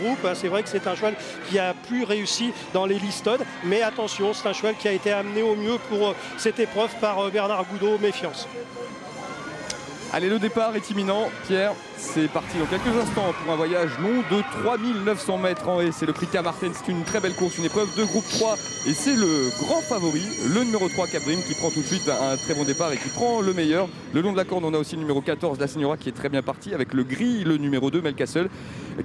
groupe. C'est vrai que c'est un cheval qui a plus réussi dans les listodes, mais attention, c'est un cheval qui a été amené au mieux pour cette épreuve par Bernard Goudot. Méfiance. Allez, le départ est imminent. Pierre, c'est parti dans quelques instants pour un voyage long de 3900 mètres en haie. C'est le prix Camarten, c'est une très belle course, une épreuve de groupe 3. Et c'est le grand favori, le numéro 3 Cap Dream, qui prend tout de suite un très bon départ et qui prend le meilleur. Le long de la corde, on a aussi le numéro 14, La Señora, qui est très bien parti, avec le gris, le numéro 2, Melcastle,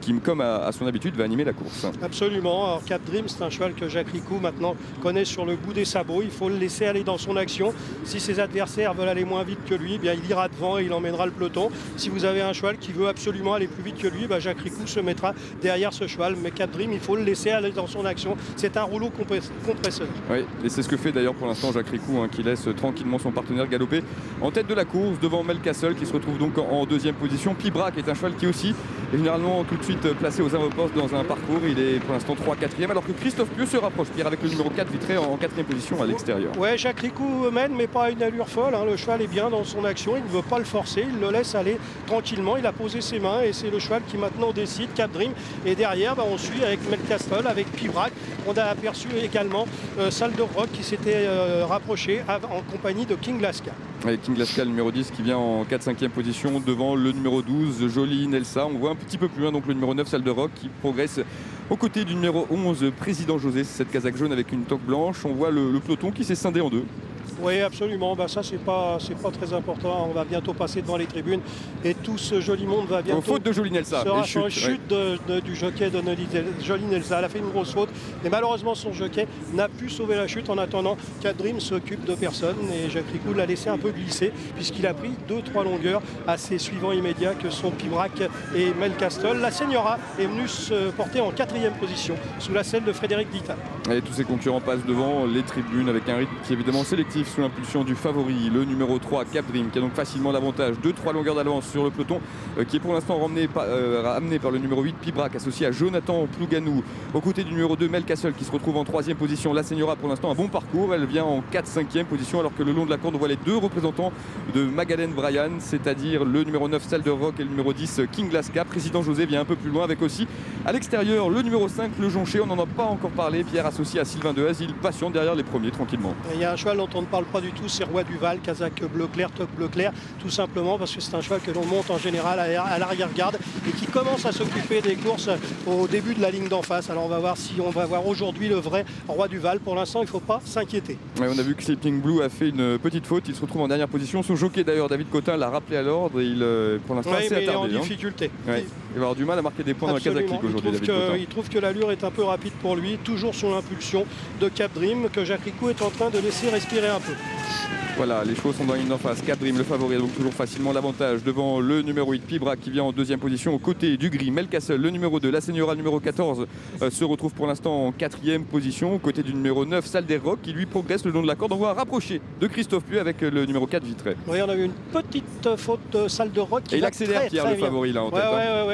qui, comme à son habitude, va animer la course. Absolument. Alors, Cap Dream, c'est un cheval que Jacques Ricou maintenant connaît sur le bout des sabots. Il faut le laisser aller dans son action. Si ses adversaires veulent aller moins vite que lui, eh bien, il ira devant et il emmènera le peloton. Si vous avez un cheval qui veut absolument aller plus vite que lui, Jacques Ricou se mettra derrière ce cheval. Mais Cap Dream, il faut le laisser aller dans son action. C'est un rouleau compresseur. Oui, et c'est ce que fait d'ailleurs pour l'instant Jacques Ricou, qui laisse tranquillement son partenaire galoper en tête de la course devant Melcastle, qui se retrouve donc en deuxième position. Pibrac est un cheval qui aussi est généralement tout de suite placé aux avant-postes dans un parcours. Il est pour l'instant 3-4e, alors que Christophe Pieux se rapproche, Pierre, avec le numéro 4 Vitré en 4e position à l'extérieur. Ouais, Jacques Ricou mène, mais pas à une allure folle. Le cheval est bien dans son action, il ne veut pas le forcer, il le laisse aller tranquillement. Il a posé ses mains et c'est le cheval qui maintenant décide, Cap Dream. Et derrière, on suit avec Melcastle, avec Pibrac. On a aperçu également Salle de Rock qui s'était rapproché en compagnie de King Lasca. Et King Lasca, le numéro 10, qui vient en 4-5e position devant le numéro 12, Jolie Nelsa. On voit un petit peu plus loin donc le numéro 9, Salle de Rock, qui progresse aux côtés du numéro 11, Président José, cette casaque jaune avec une toque blanche. On voit le peloton qui s'est scindé en deux. Oui, absolument. Ça, c'est pas très important. On va bientôt passer devant les tribunes et tout ce joli monde va bientôt. Faute de Jolie Nelsa. Sera sur une chute du jockey de Jolie Nelsa. Elle a fait une grosse faute. Et malheureusement, son jockey n'a pu sauver la chute. En attendant, Cap Dream s'occupe de personne. Et Jacques Ricou l'a laissé un peu glisser puisqu'il a pris 2-3 longueurs à ses suivants immédiats que sont Pibrac et Melcastle. La Señora est venue se porter en 4e position sous la selle de Frédéric Dita. Et tous ses concurrents passent devant les tribunes avec un rythme qui est évidemment sélectif sous l'impulsion du favori, le numéro 3 Cap Dream, qui a donc facilement l'avantage de 3 longueurs d'avance sur le peloton, qui est pour l'instant ramené par le numéro 8 Pibrac, associé à Jonathan Plouganou, aux côtés du numéro 2 Melcastle, qui se retrouve en 3e position. La Señora pour l'instant un bon parcours, elle vient en 4-5e position, alors que le long de la corde on voit les deux représentants de Magalhães Bryan, c'est-à-dire le numéro 9 Salle de Rock et le numéro 10 King Lasca. Président José vient un peu plus loin avec aussi à l'extérieur le numéro 5 Le Jonché. On n'en a pas encore parlé, Pierre, associé à Sylvain Dehaze, il patiente derrière les premiers tranquillement. Il y a un cheval dont on ne parle pas du tout, c'est Roi du Val, Kazakh bleu clair, top bleu clair, tout simplement parce que c'est un cheval que l'on monte en général à l'arrière-garde et qui commence à s'occuper des courses au début de la ligne d'en face. Alors on va voir si on va voir aujourd'hui le vrai Roi du Val. Pour l'instant, il ne faut pas s'inquiéter. Ouais, on a vu que Sleeping Blue a fait une petite faute, il se retrouve en dernière position. Son jockey d'ailleurs, David Cotin, l'a rappelé à l'ordre et il pour l'instant assez attardé. Il est en difficulté. Ouais. Il va avoir du mal à marquer des points dans la Kazakh League aujourd'hui, David Cotin. Il trouve que l'allure est un peu rapide pour lui, toujours sous l'impulsion de Cap Dream, que Jacques Ricou est en train de laisser respirer un peu. Voilà, les chevaux sont dans la ligne d'en face. Cap Dream, le favori, a donc toujours facilement l'avantage devant le numéro 8 Pibrac, qui vient en 2e position aux côtés du gris Melcastle. Le numéro 2, La Señora, le numéro 14, se retrouve pour l'instant en 4e position aux côtés du numéro 9 Salle des Rocs, qui lui progresse le long de la corde. On voit rapprocher de Christophe Pieux avec le numéro 4 Vitré. Oui, on a eu une petite faute de Salle de Roc. Et il accélère, Pierre, le favori là en tête.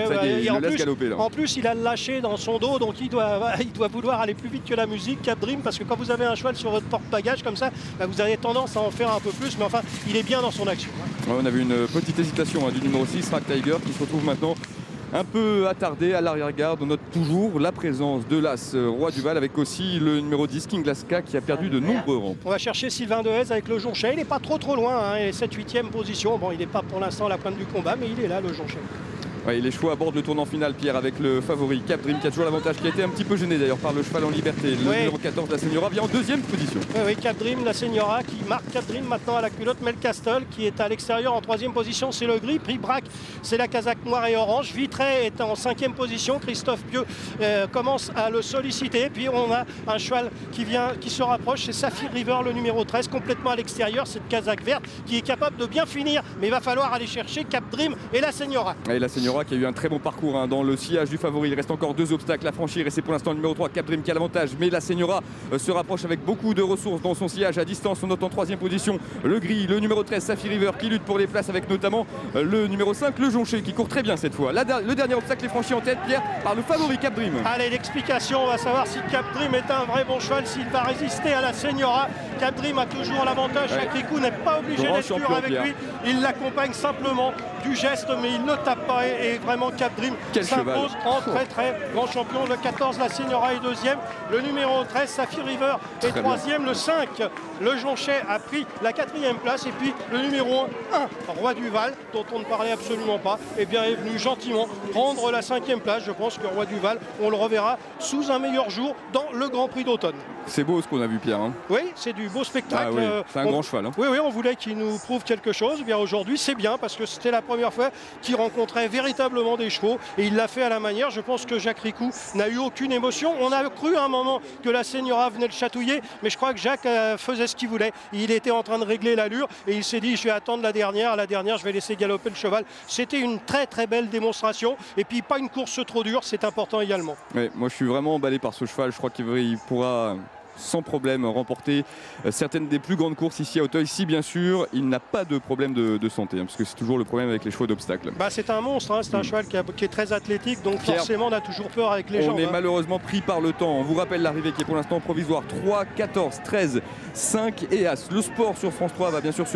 Ça y est, il le laisse galoper là. En plus, il a lâché dans son dos, donc il doit vouloir aller plus vite que la musique, Cap Dream, parce que quand vous avez un cheval sur votre porte-bagages comme ça, vous avez tendance à en faire un peu plus, mais enfin, il est bien dans son action. Ouais, on a vu une petite hésitation du numéro 6, Rack Tiger, qui se retrouve maintenant un peu attardé à l'arrière-garde. On note toujours la présence de l'As Roi du Val, avec aussi le numéro 10 King Lasca, qui a perdu de nombreux rangs. On va chercher Sylvain Dehaze avec le Jonché. Il n'est pas trop loin, il est 7-8e position. Bon, il n'est pas pour l'instant à la pointe du combat, mais il est là, le Jonché. Ouais, les chevaux abordent le tournant final, Pierre, avec le favori Cap Dream, qui a toujours l'avantage, qui a été un petit peu gêné d'ailleurs par le cheval en liberté. Le numéro 14, La Señora, vient en 2e position. Oui, Cap Dream, La Señora, qui marque Cap Dream maintenant à la culotte. Melcastle, qui est à l'extérieur en 3e position, c'est le gris. Pibrac, c'est la casaque noire et orange. Vitré est en 5e position. Christophe Pieux commence à le solliciter. Puis on a un cheval qui se rapproche, c'est Saphir River, le numéro 13, complètement à l'extérieur. Cette casaque verte qui est capable de bien finir, mais il va falloir aller chercher Cap Dream et La Señora. Et La Señora qui a eu un très bon parcours dans le sillage du favori. Il reste encore 2 obstacles à franchir et c'est pour l'instant le numéro 3 Cap Dream qui a l'avantage, mais La Señora se rapproche avec beaucoup de ressources dans son sillage à distance. On note en 3e position le gris, le numéro 13 Saphir River, qui lutte pour les places avec notamment le numéro 5 Le Jonché, qui court très bien cette fois. Le dernier obstacle est franchi en tête, Pierre, par le favori Cap Dream. Allez, l'explication, on va savoir si Cap Dream est un vrai bon cheval, s'il va résister à La Señora. Cap Dream a toujours l'avantage, Jacques Ricou n'est pas obligé d'être dur avec lui, il l'accompagne simplement du geste, mais il ne tape pas. Et vraiment, Cap Dream s'impose en très grand champion. Le 14, la Signora est deuxième. Le numéro 13, Saphir River est troisième. Le 5, le Jonchet a pris la quatrième place. Et puis le numéro 1, Roi du Val, dont on ne parlait absolument pas, eh bien, est venu gentiment prendre la cinquième place. Je pense que Roi du Val, on le reverra sous un meilleur jour dans le Grand Prix d'automne. C'est beau ce qu'on a vu, Pierre. Hein. Oui, c'est du beau spectacle. Ah, oui. C'est un grand cheval. Hein. Oui, on voulait qu'il nous prouve quelque chose. Eh bien aujourd'hui, c'est bien parce que c'était la première fois qu'il rencontrait véritablement des chevaux et il l'a fait à la manière. Je pense que Jacques Ricou n'a eu aucune émotion. On a cru à un moment que la Señora venait le chatouiller, mais je crois que Jacques faisait ce qu'il voulait. Il était en train de régler l'allure et il s'est dit je vais attendre la dernière. À la dernière, je vais laisser galoper le cheval. C'était une très belle démonstration et puis pas une course trop dure, c'est important également. Ouais, moi je suis vraiment emballé par ce cheval. Je crois qu'il pourra sans problème remporter certaines des plus grandes courses ici à Auteuil, si bien sûr il n'a pas de problème de santé, hein, parce que c'est toujours le problème avec les chevaux d'obstacles. Bah, c'est un monstre, hein, c'est un cheval qui est très athlétique, donc Pierre, forcément on a toujours peur avec les jambes. On est malheureusement pris par le temps. On vous rappelle l'arrivée qui est pour l'instant provisoire. 3, 14, 13, 5 et As. Le sport sur France 3 va bien sûr